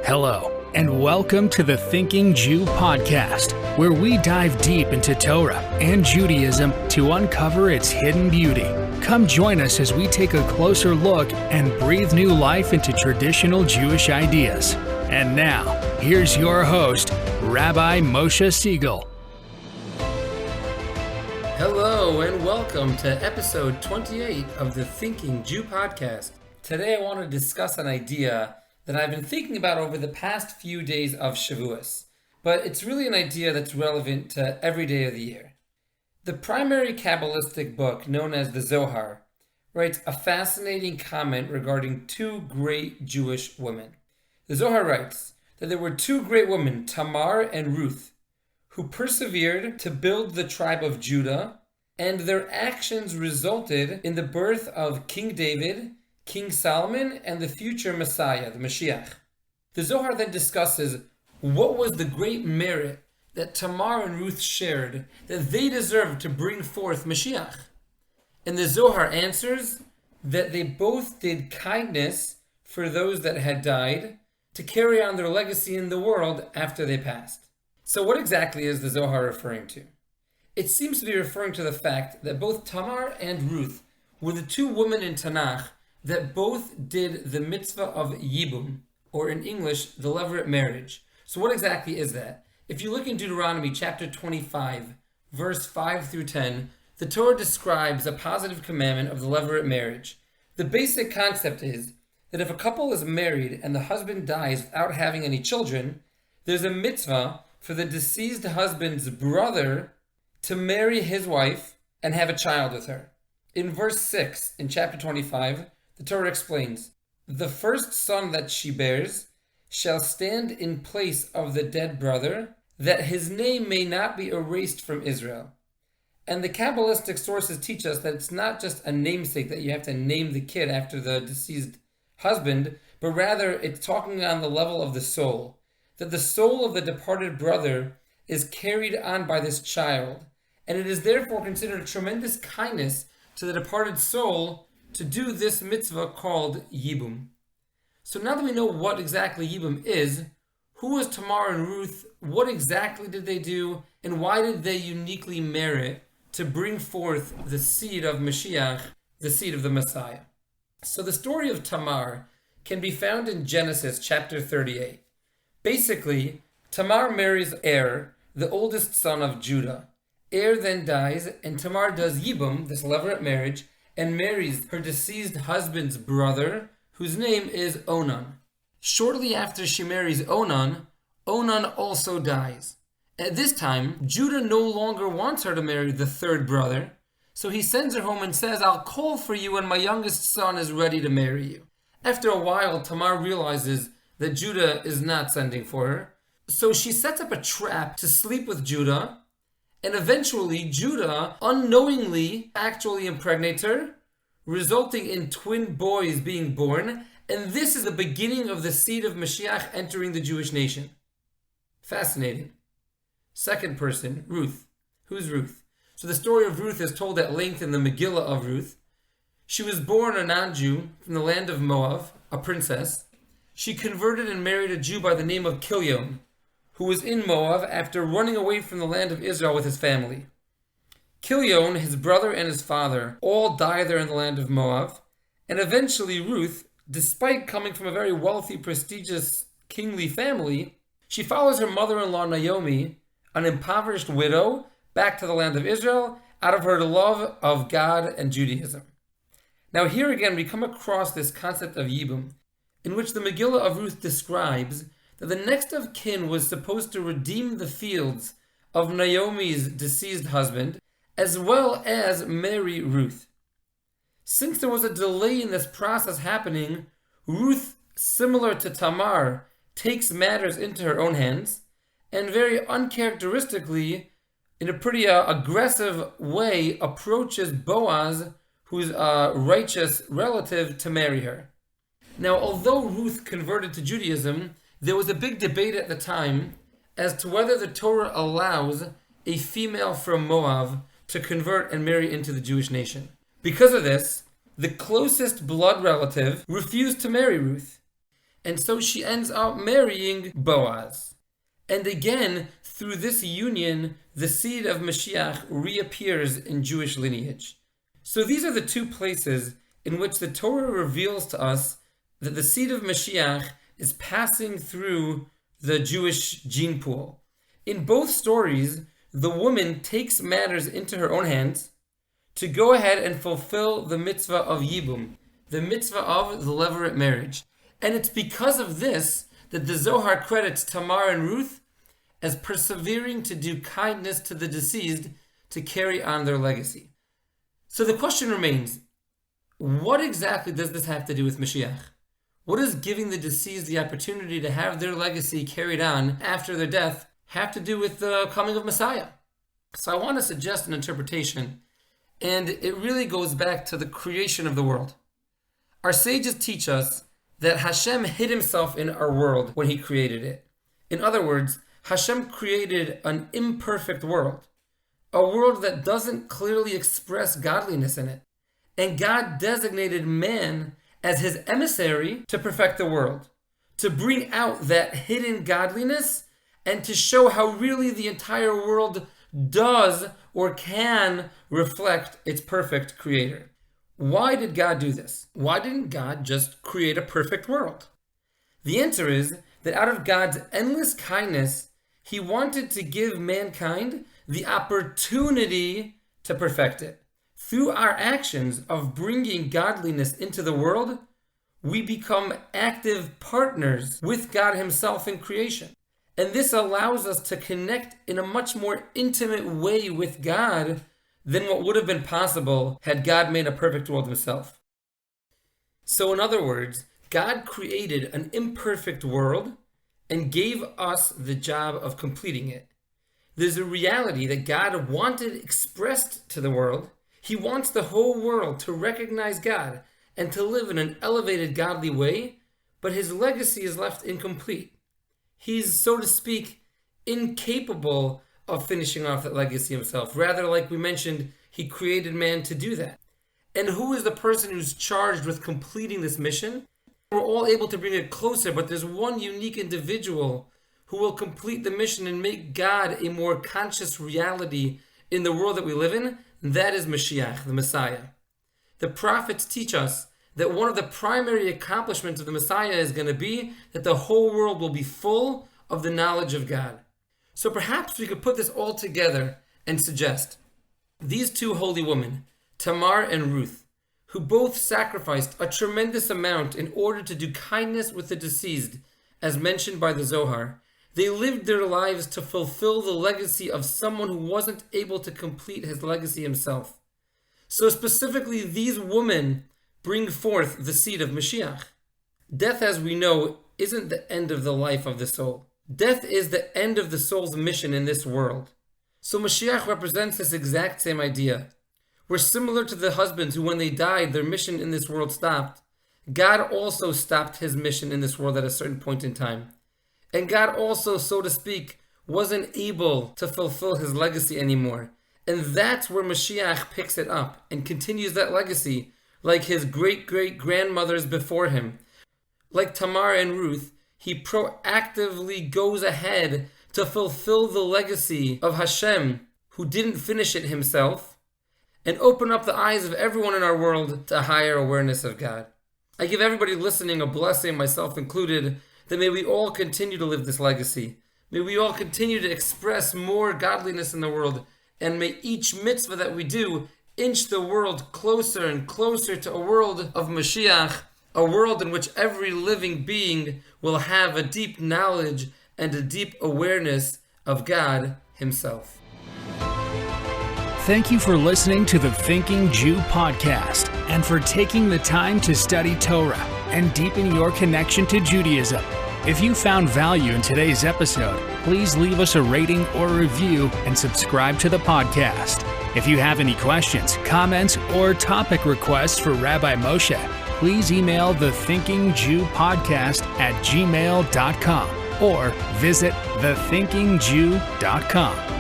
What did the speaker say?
Hello, and welcome to the Thinking Jew podcast, where we dive deep into Torah and Judaism to uncover its hidden beauty. Come join us as we take a closer look and breathe new life into traditional Jewish ideas. And now, here's your host, Rabbi Moshe Siegel. Hello, and welcome to episode 28 of the Thinking Jew podcast. Today I want to discuss an idea that I've been thinking about over the past few days of Shavuos, but it's really an idea that's relevant to every day of the year. The primary Kabbalistic book, known as the Zohar, writes a fascinating comment regarding two great Jewish women. The Zohar writes that there were two great women, Tamar and Ruth, who persevered to build the tribe of Judah, and their actions resulted in the birth of King David, King Solomon, and the future Messiah, the Mashiach. The Zohar then discusses what was the great merit that Tamar and Ruth shared that they deserved to bring forth Mashiach. And the Zohar answers that they both did kindness for those that had died to carry on their legacy in the world after they passed. So what exactly is the Zohar referring to? It seems to be referring to the fact that both Tamar and Ruth were the two women in Tanakh that both did the mitzvah of Yibum, or in English, the levirate marriage. So what exactly is that? If you look in Deuteronomy chapter 25, verse 5 through 10, the Torah describes a positive commandment of the levirate marriage. The basic concept is that if a couple is married and the husband dies without having any children, there's a mitzvah for the deceased husband's brother to marry his wife and have a child with her. In verse 6 in chapter 25, the Torah explains, "The first son that she bears shall stand in place of the dead brother, that his name may not be erased from Israel." And the Kabbalistic sources teach us that it's not just a namesake that you have to name the kid after the deceased husband, but rather it's talking on the level of the soul, that the soul of the departed brother is carried on by this child, and it is therefore considered a tremendous kindness to the departed soul to do this mitzvah called Yibum. So now that we know what exactly Yibum is, who was Tamar and Ruth, what exactly did they do, and why did they uniquely merit to bring forth the seed of Mashiach, the seed of the Messiah? So the story of Tamar can be found in Genesis chapter 38. Basically, Tamar marries Er, the oldest son of Judah. Er then dies, and Tamar does Yibum, this levirate marriage, and marries her deceased husband's brother, whose name is Onan. Shortly after she marries Onan, Onan also dies. At this time, Judah no longer wants her to marry the third brother, so he sends her home and says, "I'll call for you when my youngest son is ready to marry you." After a while, Tamar realizes that Judah is not sending for her, so she sets up a trap to sleep with Judah, and eventually Judah unknowingly actually impregnates her, resulting in twin boys being born, and this is the beginning of the seed of Mashiach entering the Jewish nation. Fascinating. Second person, Ruth. Who's Ruth? So the story of Ruth is told at length in the Megillah of Ruth. She was born a non-Jew from the land of Moab, a princess. She converted and married a Jew by the name of Kilyon, who was in Moab after running away from the land of Israel with his family. Kilyon, his brother, and his father all die there in the land of Moab, and eventually Ruth, despite coming from a very wealthy, prestigious, kingly family, she follows her mother-in-law Naomi, an impoverished widow, back to the land of Israel out of her love of God and Judaism. Now here again we come across this concept of Yibum, in which the Megillah of Ruth describes that the next of kin was supposed to redeem the fields of Naomi's deceased husband, as well as marry Ruth. Since there was a delay in this process happening, Ruth, similar to Tamar, takes matters into her own hands, and very uncharacteristically, in a pretty aggressive way, approaches Boaz, who's a righteous relative, to marry her. Now, although Ruth converted to Judaism, there was a big debate at the time as to whether the Torah allows a female from Moab to convert and marry into the Jewish nation. Because of this, the closest blood relative, refused to marry Ruth. And so she ends up marrying Boaz. And again, through this union, the seed of Mashiach reappears in Jewish lineage. So these are the two places in which the Torah reveals to us that the seed of Mashiach is passing through the Jewish gene pool. In both stories, the woman takes matters into her own hands to go ahead and fulfill the mitzvah of Yibum, the mitzvah of the levirate marriage. And it's because of this that the Zohar credits Tamar and Ruth as persevering to do kindness to the deceased to carry on their legacy. So the question remains, what exactly does this have to do with Mashiach? What does giving the deceased the opportunity to have their legacy carried on after their death have to do with the coming of Messiah? So I want to suggest an interpretation, and it really goes back to the creation of the world. Our sages teach us that Hashem hid himself in our world when he created it. In other words, Hashem created an imperfect world, a world that doesn't clearly express godliness in it. And God designated man as his emissary to perfect the world, to bring out that hidden godliness and to show how really the entire world does or can reflect its perfect creator. Why did God do this? Why didn't God just create a perfect world? The answer is that out of God's endless kindness, he wanted to give mankind the opportunity to perfect it. Through our actions of bringing godliness into the world, we become active partners with God himself in creation. And this allows us to connect in a much more intimate way with God than what would have been possible had God made a perfect world himself. So in other words, God created an imperfect world and gave us the job of completing it. There's a reality that God wanted expressed to the world. He wants the whole world to recognize God and to live in an elevated godly way, but his legacy is left incomplete. He's, so to speak, incapable of finishing off that legacy himself. Rather, like we mentioned, he created man to do that. And who is the person who's charged with completing this mission? We're all able to bring it closer, but there's one unique individual who will complete the mission and make God a more conscious reality in the world that we live in. That is Mashiach, the Messiah. The prophets teach us that one of the primary accomplishments of the Messiah is going to be that the whole world will be full of the knowledge of God. So perhaps we could put this all together and suggest these two holy women, Tamar and Ruth, who both sacrificed a tremendous amount in order to do kindness with the deceased, as mentioned by the Zohar. They lived their lives to fulfill the legacy of someone who wasn't able to complete his legacy himself. So specifically, these women bring forth the seed of Mashiach. Death, as we know, isn't the end of the life of the soul. Death is the end of the soul's mission in this world. So Mashiach represents this exact same idea. We're similar to the husbands who, when they died, their mission in this world stopped. God also stopped his mission in this world at a certain point in time. And God also, so to speak, wasn't able to fulfill his legacy anymore. And that's where Mashiach picks it up and continues that legacy like his great-great-grandmothers before him. Like Tamar and Ruth, he proactively goes ahead to fulfill the legacy of Hashem, who didn't finish it himself, and open up the eyes of everyone in our world to higher awareness of God. I give everybody listening a blessing, myself included, that may we all continue to live this legacy. May we all continue to express more godliness in the world, and may each mitzvah that we do inch the world closer and closer to a world of Mashiach, a world in which every living being will have a deep knowledge and a deep awareness of God himself. Thank you for listening to the Thinking Jew podcast and for taking the time to study Torah and deepen your connection to Judaism. If you found value in today's episode, please leave us a rating or review and subscribe to the podcast. If you have any questions, comments, or topic requests for Rabbi Moshe, please email thethinkingjewpodcast@gmail.com or visit thethinkingjewpodcast.com.